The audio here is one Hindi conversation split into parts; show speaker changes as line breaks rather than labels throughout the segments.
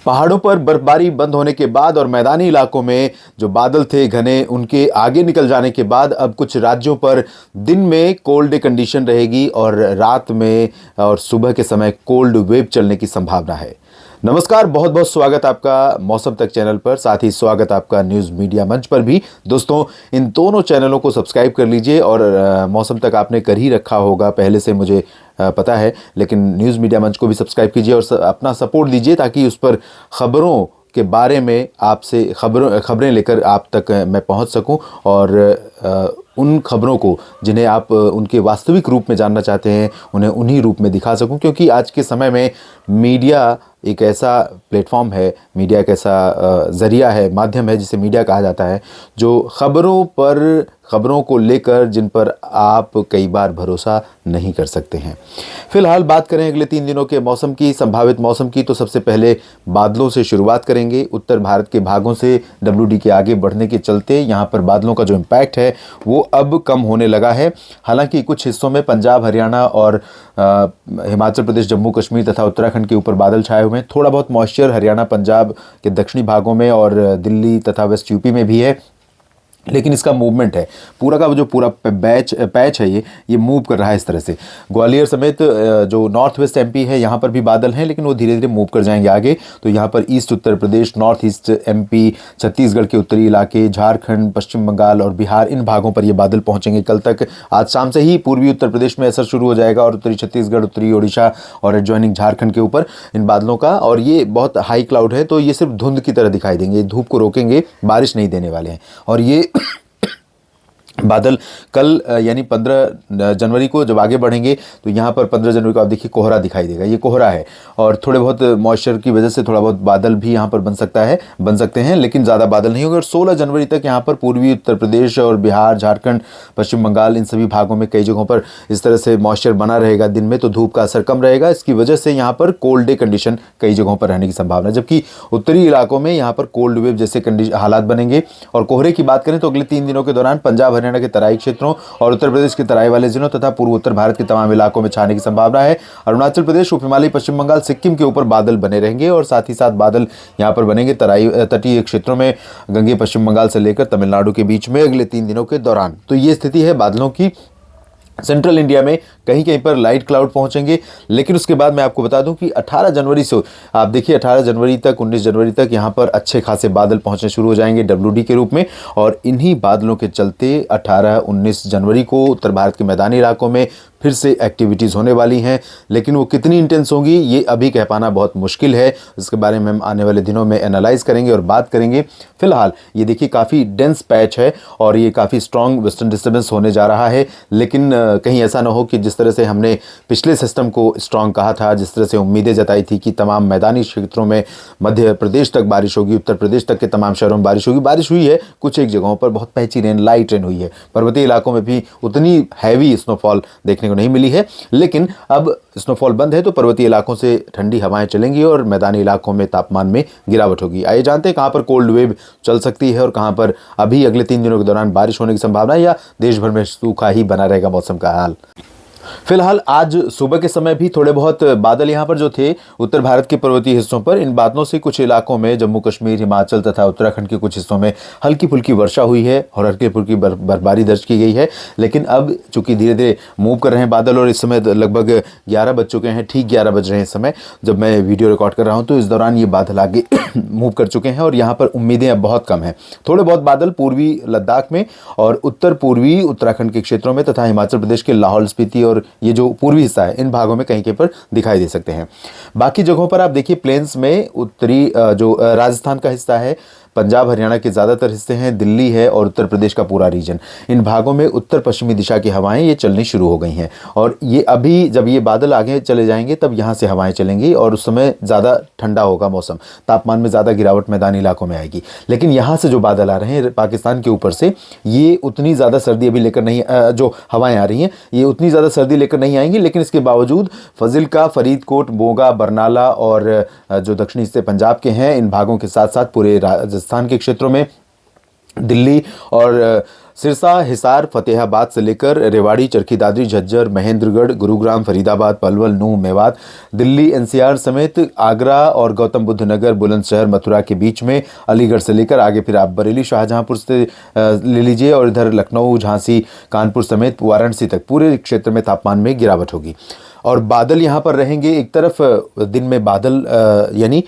पहाड़ों पर बर्फबारी बंद होने के बाद और मैदानी इलाकों में जो बादल थे घने, उनके आगे निकल जाने के बाद अब कुछ राज्यों पर दिन में कोल्ड डे कंडीशन रहेगी और रात में और सुबह के समय कोल्ड वेव चलने की संभावना है। नमस्कार, बहुत बहुत स्वागत आपका मौसम तक चैनल पर, साथ ही स्वागत आपका न्यूज़ मीडिया मंच पर भी। दोस्तों, इन दोनों चैनलों को सब्सक्राइब कर लीजिए और मौसम तक आपने कर ही रखा होगा पहले से, मुझे पता है, लेकिन न्यूज़ मीडिया मंच को भी सब्सक्राइब कीजिए और अपना सपोर्ट दीजिए ताकि उस पर खबरों के बारे में आपसे खबरें लेकर आप तक मैं पहुंच सकूं और उन खबरों को जिन्हें आप उनके वास्तविक रूप में जानना चाहते हैं उन्हें उन्हीं रूप में दिखा सकूं। क्योंकि आज के समय में मीडिया एक ऐसा प्लेटफॉर्म है, मीडिया एक ऐसा ज़रिया है, माध्यम है जिसे मीडिया कहा जाता है, जो खबरों को लेकर जिन पर आप कई बार भरोसा नहीं कर सकते हैं। फिलहाल बात करें अगले 3 दिनों के मौसम की, संभावित मौसम की, तो सबसे पहले बादलों से शुरुआत करेंगे। उत्तर भारत के भागों से WD के आगे बढ़ने के चलते यहाँ पर बादलों का जो इम्पैक्ट है वो अब कम होने लगा है। हालांकि कुछ हिस्सों में पंजाब, हरियाणा और हिमाचल प्रदेश, जम्मू कश्मीर तथा उत्तराखंड के ऊपर बादल छाए हुए हैं। थोड़ा बहुत मॉइस्चर हरियाणा, पंजाब के दक्षिणी भागों में और दिल्ली तथा वेस्ट यूपी में भी है, लेकिन इसका मूवमेंट है, पूरा का जो पूरा पैच है ये मूव कर रहा है इस तरह से। ग्वालियर समेत जो नॉर्थ वेस्ट MP है यहाँ पर भी बादल हैं, लेकिन वो धीरे धीरे मूव कर जाएंगे आगे। तो यहाँ पर east Uttar Pradesh, north east MP, Chhattisgarh के उत्तरी इलाके, झारखंड, पश्चिम बंगाल और बिहार, इन भागों पर ये बादल पहुँचेंगे कल तक। आज शाम से ही पूर्वी उत्तर प्रदेश में असर शुरू हो जाएगा और उत्तरी छत्तीसगढ़, उत्तरी ओडिशा और एडजॉइनिंग झारखंड के ऊपर इन बादलों का। और ये बहुत हाई क्लाउड है, तो ये सिर्फ धुंध की तरह दिखाई देंगे, धूप को रोकेंगे, बारिश नहीं देने वाले हैं। और ये बादल कल यानी 15 जनवरी को जब आगे बढ़ेंगे तो यहाँ पर 15 जनवरी को आप देखिए कोहरा दिखाई देगा, ये कोहरा है। और थोड़े बहुत मॉइस्चर की वजह से थोड़ा बहुत बादल भी यहाँ पर बन सकते हैं, लेकिन ज़्यादा बादल नहीं होंगे। और 16 जनवरी तक यहाँ पर पूर्वी उत्तर प्रदेश और बिहार, झारखंड, पश्चिम बंगाल, इन सभी भागों में कई जगहों पर इस तरह से मॉइस्चर बना रहेगा दिन में, तो धूप का असर कम रहेगा। इसकी वजह से यहाँ पर कोल्ड डे कंडीशन कई जगहों पर रहने की संभावना है, जबकि उत्तरी इलाकों में यहाँ पर कोल्ड वेव जैसे हालात बनेंगे। और कोहरे की बात करें तो अगले 3 दिनों के दौरान पंजाब, हरियाणा के तराई क्षेत्रों और उत्तर प्रदेश के तराई वाले जिलों तथा पूर्व उत्तर भारत के तमाम इलाकों में छाने की संभावना है। अरुणाचल प्रदेश, उप हिमालय, पश्चिम बंगाल, सिक्किम के ऊपर बादल बने रहेंगे और साथ ही साथ बादल यहां पर बनेंगे तटीय क्षेत्रों में, गंगे पश्चिम बंगाल से लेकर तमिलनाडु के बीच में अगले 3 दिनों के दौरान। तो ये स्थिति है बादलों की। सेंट्रल इंडिया में कहीं कहीं पर लाइट क्लाउड पहुंचेंगे, लेकिन उसके बाद मैं आपको बता दूं कि 18 जनवरी से आप देखिए 18 जनवरी तक, 19 जनवरी तक यहाँ पर अच्छे खासे बादल पहुंचने शुरू हो जाएंगे WD के रूप में। और इन्हीं बादलों के चलते 18-19 जनवरी को उत्तर भारत के मैदानी इलाकों में फिर से एक्टिविटीज़ होने वाली हैं, लेकिन वो कितनी इंटेंस होंगी ये अभी कह पाना बहुत मुश्किल है। इसके बारे में हम आने वाले दिनों में एनालाइज करेंगे और बात करेंगे। फिलहाल ये देखिए काफ़ी डेंस पैच है और ये काफ़ी स्ट्रॉन्ग वेस्टर्न डिस्टर्बेंस होने जा रहा है, लेकिन कहीं ऐसा ना हो कि जिस तरह से हमने पिछले सिस्टम को स्ट्रॉन्ग कहा था, जिस तरह से उम्मीदें जताई थी कि तमाम मैदानी क्षेत्रों में मध्य प्रदेश तक बारिश होगी, उत्तर प्रदेश तक के तमाम शहरों में बारिश होगी, बारिश हुई है। कुछ एक जगहों पर बहुत पैची रेन, लाइट रेन हुई है। पर्वतीय इलाकों में भी उतनी हैवी स्नोफॉल देखने को नहीं मिली है, लेकिन अब स्नोफॉल बंद है तो पर्वतीय इलाकों से ठंडी हवाएं चलेंगी और मैदानी इलाकों में तापमान में गिरावट होगी। आइए जानते हैं कहां पर कोल्ड वेव चल सकती है और कहां पर अभी अगले 3 दिनों के दौरान बारिश होने की संभावना है, या देश भर में सूखा ही बना रहेगा मौसम का हाल। फिलहाल आज सुबह के समय भी थोड़े बहुत बादल यहाँ पर जो थे उत्तर भारत के पर्वतीय हिस्सों पर, इन बादलों से कुछ इलाकों में जम्मू कश्मीर, हिमाचल तथा उत्तराखंड के कुछ हिस्सों में हल्की फुल्की वर्षा हुई है और हल्की फुल्की बर्फबारी दर्ज की गई है। लेकिन अब चूंकि धीरे धीरे मूव कर रहे हैं बादल और इस समय लगभग 11 बज चुके हैं, ठीक 11 बज रहे हैं इस समय जब मैं वीडियो रिकॉर्ड कर रहा हूँ, तो इस दौरान ये बादल आगे मूव कर चुके हैं और यहाँ पर उम्मीदें अब बहुत कम हैं। थोड़े बहुत बादल पूर्वी लद्दाख में और उत्तर पूर्वी उत्तराखंड के क्षेत्रों में तथा हिमाचल प्रदेश के लाहौल स्पीति और ये जो पूर्वी हिस्सा है इन भागों में कहीं कहीं पर दिखाई दे सकते हैं। बाकी जगहों पर आप देखिए प्लेन्स में उत्तरी जो राजस्थान का हिस्सा है, पंजाब हरियाणा के ज़्यादातर हिस्से हैं, दिल्ली है और उत्तर प्रदेश का पूरा रीजन, इन भागों में उत्तर पश्चिमी दिशा की हवाएं ये चलनी शुरू हो गई हैं। और ये अभी जब ये बादल आगे चले जाएंगे तब यहाँ से हवाएं चलेंगी और उस समय ज़्यादा ठंडा होगा मौसम, तापमान में ज़्यादा गिरावट मैदानी इलाकों में आएगी। लेकिन यहाँ से जो बादल आ रहे हैं पाकिस्तान के ऊपर से, ये उतनी ज़्यादा सर्दी अभी लेकर नहीं, जो हवाएँ आ रही हैं ये उतनी ज़्यादा सर्दी लेकर नहीं आएंगी, लेकिन इसके बावजूद फजिल्का, फरीदकोट, मोगा, बरनाला और जो दक्षिणी हिस्से पंजाब के हैं इन भागों के साथ साथ पूरे राजस्थान के क्षेत्रों में दिल्ली और सिरसा, हिसार, फतेहाबाद से लेकर रेवाड़ी, चरखी दादरी, झज्जर, महेंद्रगढ़, गुरुग्राम, फरीदाबाद, पलवल, नूंह, मेवात, दिल्ली एनसीआर समेत आगरा और गौतम बुद्ध नगर, बुलंदशहर, मथुरा के बीच में, अलीगढ़ से लेकर आगे फिर आप बरेली, शाहजहांपुर से ले लीजिए और इधर लखनऊ, झांसी, कानपुर समेत वाराणसी तक पूरे क्षेत्र में तापमान में गिरावट होगी। और बादल यहाँ पर रहेंगे, एक तरफ दिन में बादल यानी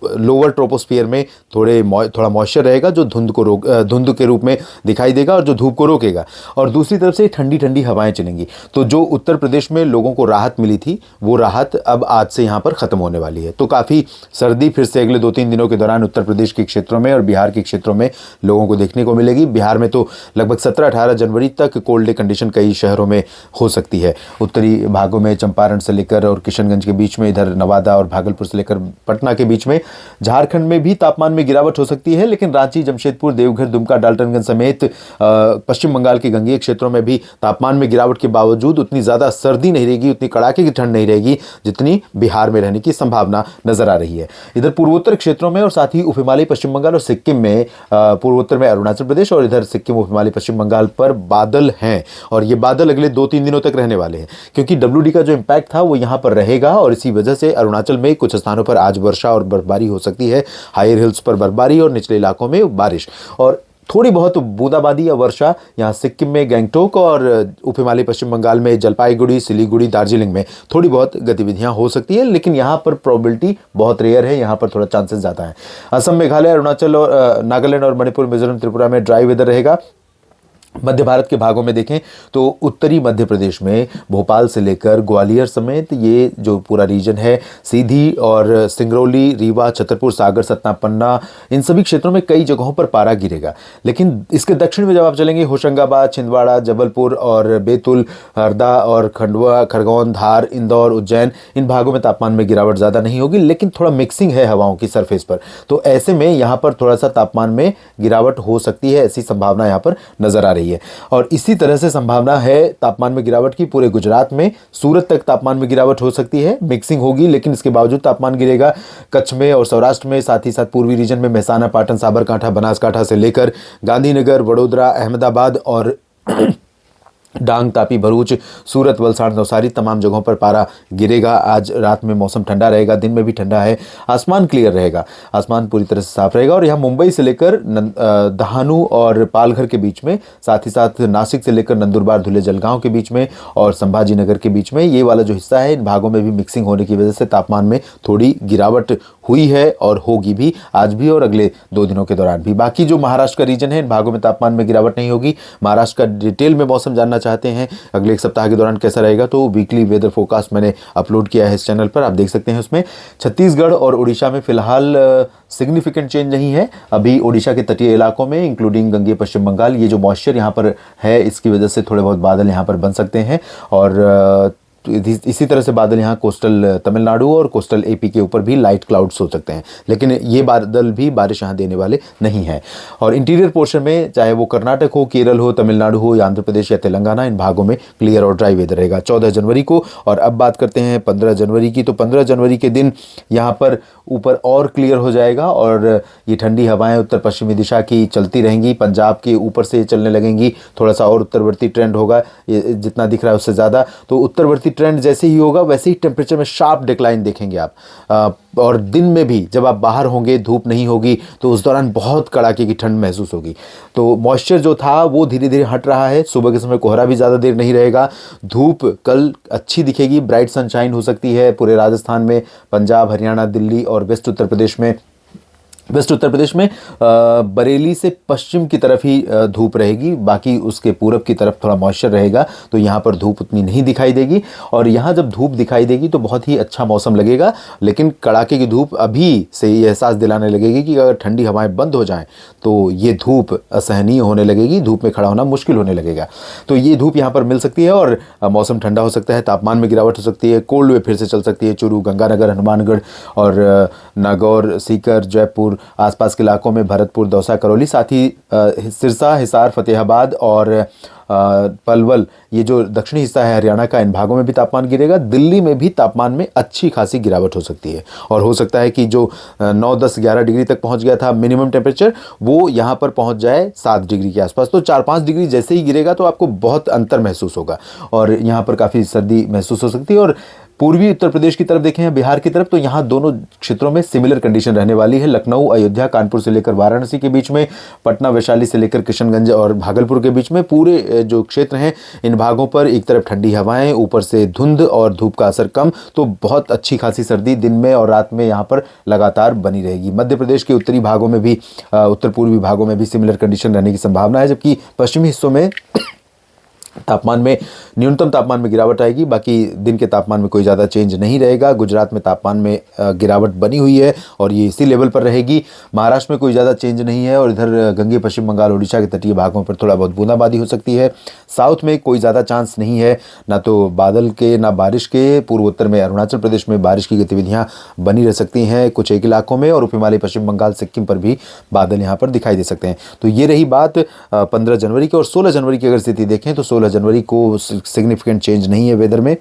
लोअर ट्रोपोस्फियर में थोड़ा मॉइस्चर रहेगा जो धुंध के रूप में दिखाई देगा और जो धूप को रोकेगा, और दूसरी तरफ से ठंडी ठंडी हवाएं चलेंगी। तो जो उत्तर प्रदेश में लोगों को राहत मिली थी वो राहत अब आज से यहाँ पर ख़त्म होने वाली है। तो काफ़ी सर्दी फिर से अगले 2-3 दिनों के दौरान उत्तर प्रदेश के क्षेत्रों में और बिहार के क्षेत्रों में लोगों को देखने को मिलेगी। बिहार में तो लगभग 17-18 जनवरी तक कोल्ड डे कंडीशन कई शहरों में हो सकती है। उत्तरी भागों में चंपारण से लेकर और किशनगंज के बीच में, इधर नवादा और भागलपुर से लेकर पटना के बीच में, झारखंड में भी तापमान में गिरावट हो सकती है, लेकिन रांची, जमशेदपुर, देवघर, दुमका, डाल्टनगंज समेत पश्चिम बंगाल के गंगेय क्षेत्रों में भी तापमान में गिरावट के बावजूद उतनी ज़्यादा सर्दी नहीं रहेगी, उतनी कड़ाके की ठंड नहीं रहेगी जितनी बिहार में रहने की संभावना नजर आ रही है। इधर पूर्वोत्तर क्षेत्रों में और साथ ही उप हिमालयी पश्चिम बंगाल और सिक्किम में, पूर्वोत्तर में अरुणाचल प्रदेश और इधर सिक्किम, उप हिमालयी पश्चिम बंगाल पर बादल हैं और ये बादल अगले 2-3 दिनों तक रहने वाले हैं, क्योंकि WD का जो इम्पैक्ट था वो यहाँ पर रहेगा और इसी वजह से अरुणाचल में कुछ स्थानों पर आज वर्षा और बर्फबारी हो सकती है। हायर हिल्स पर बर्फबारी और निचले इलाकों में बारिश और थोड़ी बहुत बूंदाबांदी या वर्षा यहाँ सिक्किम में गैंगटोक और उप हिमालयी पश्चिम बंगाल में जलपाईगुड़ी, सिलीगुड़ी, दार्जिलिंग में थोड़ी बहुत गतिविधियां हो सकती है, लेकिन यहाँ पर प्रोबेबिलिटी बहुत रेयर है, यहाँ पर थोड़ा चांसेस ज़्यादा है। असम, मेघालय, अरुणाचल और नागालैंड और मणिपुर, मिजोरम, त्रिपुरा में ड्राई वेदर रहेगा। मध्य भारत के भागों में देखें तो उत्तरी मध्य प्रदेश में भोपाल से लेकर ग्वालियर समेत ये जो पूरा रीजन है, सीधी और सिंगरौली, रीवा, छतरपुर, सागर, सतना, पन्ना, इन सभी क्षेत्रों में कई जगहों पर पारा गिरेगा। लेकिन इसके दक्षिण में जब आप चलेंगे, होशंगाबाद, छिंदवाड़ा, जबलपुर और बैतूल, हरदा और खंडवा, खरगोन, धार, इंदौर, उज्जैन, इन भागों में तापमान में गिरावट ज़्यादा नहीं होगी, लेकिन थोड़ा मिक्सिंग है हवाओं की सरफेस पर, तो ऐसे में यहाँ पर थोड़ा सा तापमान में गिरावट हो सकती है, ऐसी संभावना यहाँ पर नजर आ रही है। और इसी तरह से संभावना है तापमान में गिरावट की पूरे गुजरात में, सूरत तक तापमान में गिरावट हो सकती है, मिक्सिंग होगी लेकिन इसके बावजूद तापमान गिरेगा। कच्छ में और सौराष्ट्र में, साथ ही साथ पूर्वी रीजन में मेहसाना, पाटन, साबरकांठा, बनासकांठा से लेकर गांधीनगर, वडोदरा, अहमदाबाद और डांग, तापी, भरूच, सूरत, वलसाड़, नवसारी, तमाम जगहों पर पारा गिरेगा। आज रात में मौसम ठंडा रहेगा, दिन में भी ठंडा है, आसमान क्लियर रहेगा, आसमान पूरी तरह से साफ रहेगा। और यहाँ मुंबई से लेकर दहानू और पालघर के बीच में, साथ ही साथ नासिक से लेकर नंदुरबार, धुले, जलगांव के बीच में और संभाजी नगर के बीच में, ये वाला जो हिस्सा है, इन भागों में भी मिक्सिंग होने की वजह से तापमान में थोड़ी गिरावट हुई है और होगी भी आज भी और अगले 2 दिनों के दौरान भी। बाकी जो महाराष्ट्र का रीजन है, इन भागों में तापमान में गिरावट नहीं होगी। महाराष्ट्र का डिटेल में मौसम जानना चाहते हैं अगले एक सप्ताह के दौरान कैसा रहेगा, तो वीकली वेदर फोरकास्ट मैंने अपलोड किया है इस चैनल पर, आप देख सकते हैं। उसमें छत्तीसगढ़ और उड़ीसा में फिलहाल सिग्निफिकेंट चेंज नहीं है। अभी उड़ीसा के तटीय इलाकों में इंक्लूडिंग गंगेय पश्चिम बंगाल, ये जो मॉइस्चर यहाँ पर है, इसकी वजह से थोड़े बहुत बादल यहाँ पर बन सकते हैं और इसी तरह से बादल यहाँ कोस्टल तमिलनाडु और कोस्टल एपी के ऊपर भी लाइट क्लाउड्स हो सकते हैं, लेकिन ये बादल भी बारिश यहाँ देने वाले नहीं हैं। और इंटीरियर पोर्शन में, चाहे वो कर्नाटक हो, केरल हो, तमिलनाडु हो या आंध्र प्रदेश या तेलंगाना, इन भागों में क्लियर और ड्राई वेदर रहेगा 14 जनवरी को। और अब बात करते हैं 15 जनवरी की, तो 15 जनवरी के दिन यहाँ पर ऊपर और क्लियर हो जाएगा और ये ठंडी हवाएं उत्तर पश्चिमी दिशा की चलती रहेंगी, पंजाब के ऊपर से चलने लगेंगी, थोड़ा सा और उत्तरवर्ती ट्रेंड होगा, ये जितना दिख रहा है उससे ज़्यादा। तो उत्तरवर्ती ट्रेंड जैसे ही होगा वैसे ही टेम्परेचर में शार्प डिक्लाइन देखेंगे आप। और दिन में भी जब आप बाहर होंगे, धूप नहीं होगी, तो उस दौरान बहुत कड़ाके की ठंड महसूस होगी। तो मॉइस्चर जो था वो धीरे धीरे हट रहा है, सुबह के समय कोहरा भी ज़्यादा देर नहीं रहेगा, धूप कल अच्छी दिखेगी, ब्राइट सनशाइन हो सकती है पूरे राजस्थान में, पंजाब, हरियाणा, दिल्ली और वेस्ट उत्तर प्रदेश में। वेस्ट उत्तर प्रदेश में बरेली से पश्चिम की तरफ ही धूप रहेगी, बाकी उसके पूरब की तरफ थोड़ा मॉइस्चर रहेगा, तो यहाँ पर धूप उतनी नहीं दिखाई देगी। और यहाँ जब धूप दिखाई देगी तो बहुत ही अच्छा मौसम लगेगा, लेकिन कड़ाके की धूप अभी से ये एहसास दिलाने लगेगी कि अगर ठंडी हवाएं बंद हो जाएं तो ये धूप असहनीय होने लगेगी, धूप में खड़ा होना मुश्किल होने लगेगा। तो ये धूप यहाँ पर मिल सकती है और मौसम ठंडा हो सकता है, तापमान में गिरावट हो सकती है, कोल्ड वेव फिर से चल सकती है। चूरू, गंगानगर, हनुमानगढ़ और नागौर, सीकर, जयपुर, और आसपास के इलाकों में भरतपुर, दौसा, करौली, साथ ही सिरसा, हिसार, फतेहाबाद और पलवल, ये जो दक्षिणी हिस्सा है हरियाणा का, इन भागों में भी तापमान गिरेगा। दिल्ली में भी तापमान में अच्छी खासी गिरावट हो सकती है और हो सकता है कि जो 9, 10, 11 डिग्री तक पहुंच गया था मिनिमम टेम्परेचर, वो यहाँ पर पहुंच जाए 7 डिग्री के आसपास। तो 4-5 डिग्री जैसे ही गिरेगा तो आपको बहुत अंतर महसूस होगा और यहाँ पर काफ़ी सर्दी महसूस हो सकती है। और पूर्वी उत्तर प्रदेश की तरफ देखें, बिहार की तरफ, तो यहाँ दोनों क्षेत्रों में सिमिलर कंडीशन रहने वाली है। लखनऊ, अयोध्या, कानपुर से लेकर वाराणसी के बीच में, पटना, वैशाली से लेकर किशनगंज और भागलपुर के बीच में, पूरे जो क्षेत्र हैं इन भागों पर एक तरफ ठंडी हवाएं, ऊपर से धुंध और धूप का असर कम, तो बहुत अच्छी खासी सर्दी दिन में और रात में यहाँ पर लगातार बनी रहेगी। मध्य प्रदेश के उत्तरी भागों में भी, उत्तर पूर्वी भागों में भी सिमिलर कंडीशन रहने की संभावना है, जबकि पश्चिमी हिस्सों में तापमान में, न्यूनतम तापमान में गिरावट आएगी। बाकी दिन के तापमान में कोई ज़्यादा चेंज नहीं रहेगा। गुजरात में तापमान में गिरावट बनी हुई है और ये इसी लेवल पर रहेगी। महाराष्ट्र में कोई ज़्यादा चेंज नहीं है और इधर गंगे, पश्चिम बंगाल, उड़ीसा के तटीय भागों पर थोड़ा बहुत बूंदाबांदी हो सकती है। साउथ में कोई ज़्यादा चांस नहीं है, ना तो बादल के ना बारिश के। पूर्वोत्तर में अरुणाचल प्रदेश में बारिश की गतिविधियाँ बनी रह सकती हैं कुछ एक इलाकों में, और उप हिमालय, पश्चिम बंगाल, सिक्किम पर भी बादल यहाँ पर दिखाई दे सकते हैं। तो ये रही बात 15 जनवरी की। और 16 जनवरी की अगर स्थिति देखें तो 16 जनवरी को सिग्निफिकेंट चेंज नहीं है वेदर में।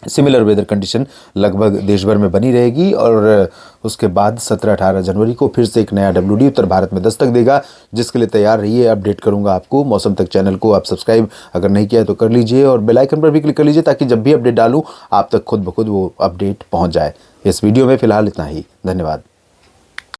सिमिलर वेदर कंडीशन लगभग देश भर में बनी रहेगी और उसके बाद 17-18 जनवरी को फिर से एक नया WD उत्तर भारत में दस्तक देगा, जिसके लिए तैयार रहिए। अपडेट करूंगा आपको। मौसम तक चैनल को आप सब्सक्राइब अगर नहीं किया है तो कर लीजिए और बेल आइकन पर भी क्लिक कर लीजिए ताकि जब भी अपडेट डालूं आप तक खुद ब खुद वो अपडेट पहुंच जाए। इस वीडियो में फिलहाल इतना ही। धन्यवाद।